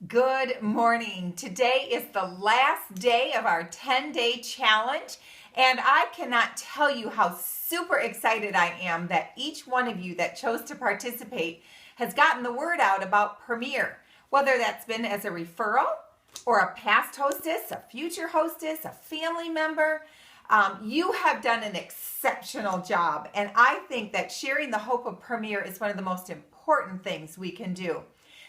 Good morning. Today is the last day of our 10-day challenge, and I cannot tell you how super excited I am that each one of you that chose to participate has gotten the word out about Premier, whether that's been as a referral or a past hostess, a future hostess, a family member. You have done an exceptional job, and I think that sharing the hope of Premier is one of the most important things we can do.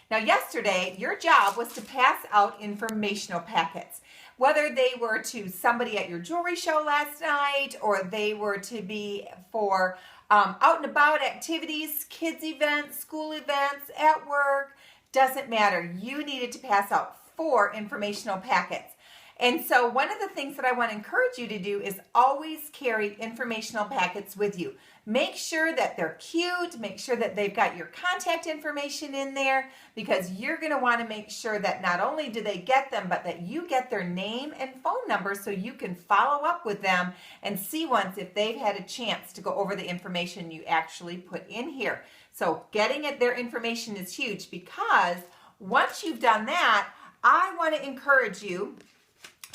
Now, yesterday, your job was to pass out informational packets, whether they were to somebody at your jewelry show last night or they were to be for out and about activities, kids events, school events, at work, doesn't matter. You needed to pass out 4 informational packets. And so one of the things that I want to encourage you to do is always carry informational packets with you. Make sure that they're cute. Make sure that they've got your contact information in there, because you're going to want to make sure that not only do they get them, but that you get their name and phone number so you can follow up with them and see once if they've had a chance to go over the information you actually put in here. So getting at their information is huge, because once you've done that, I want to encourage you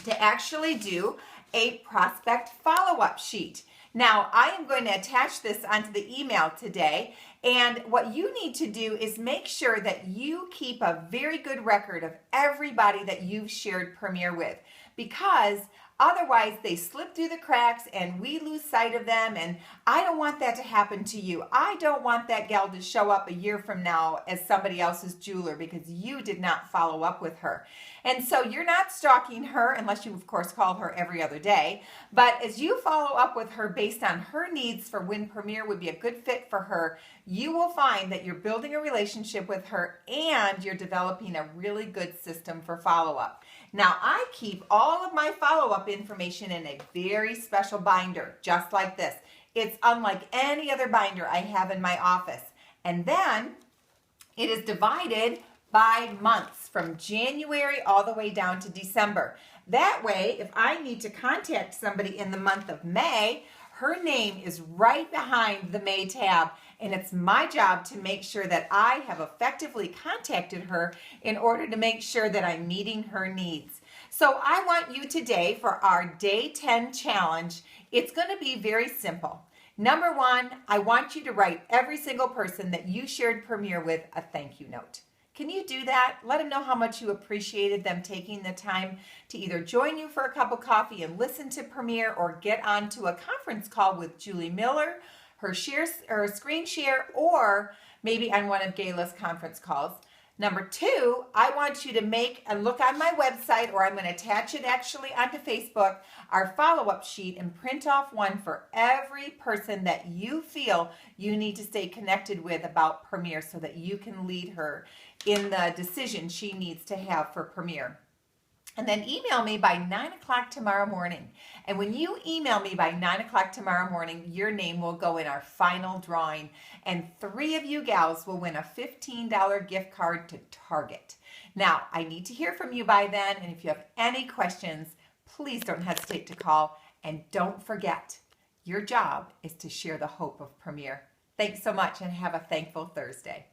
to actually do a prospect follow-up sheet. Now, I am going to attach this onto the email today, and what you need to do is make sure that you keep a very good record of everybody that you've shared Premier with, because otherwise they slip through the cracks and we lose sight of them, and I don't want that to happen to you. I don't want that gal to show up a year from now as somebody else's jeweler because you did not follow up with her. And so you're not stalking her, unless you of course call her every other day, but as you follow up with her based on her needs for when Premier would be a good fit for her, you will find that you're building a relationship with her and you're developing a really good system for follow-up. Now, I keep all of my follow-up information in a very special binder, just like this. It's unlike any other binder I have in my office. And then it is divided by months, from January all the way down to December. That way, if I need to contact somebody in the month of May, her name is right behind the May tab, and it's my job to make sure that I have effectively contacted her in order to make sure that I'm meeting her needs. So I want you today for our Day 10 challenge. It's going to be very simple. Number 1, I want you to write every single person that you shared Premier with a thank you note. Can you do that? Let them know how much you appreciated them taking the time to either join you for a cup of coffee and listen to Premier, or get onto a conference call with Julie Miller, her screen share, or maybe on one of Gayla's conference calls. Number 2, I want you to make and look on my website, or I'm going to attach it actually onto Facebook, our follow-up sheet, and print off one for every person that you feel you need to stay connected with about Premier, so that you can lead her in the decision she needs to have for Premier. And then email me by 9 o'clock tomorrow morning. And when you email me by 9 o'clock tomorrow morning, your name will go in our final drawing. And 3 of you gals will win a $15 gift card to Target. Now, I need to hear from you by then. And if you have any questions, please don't hesitate to call. And don't forget, your job is to share the hope of Premier. Thanks so much, and have a thankful Thursday.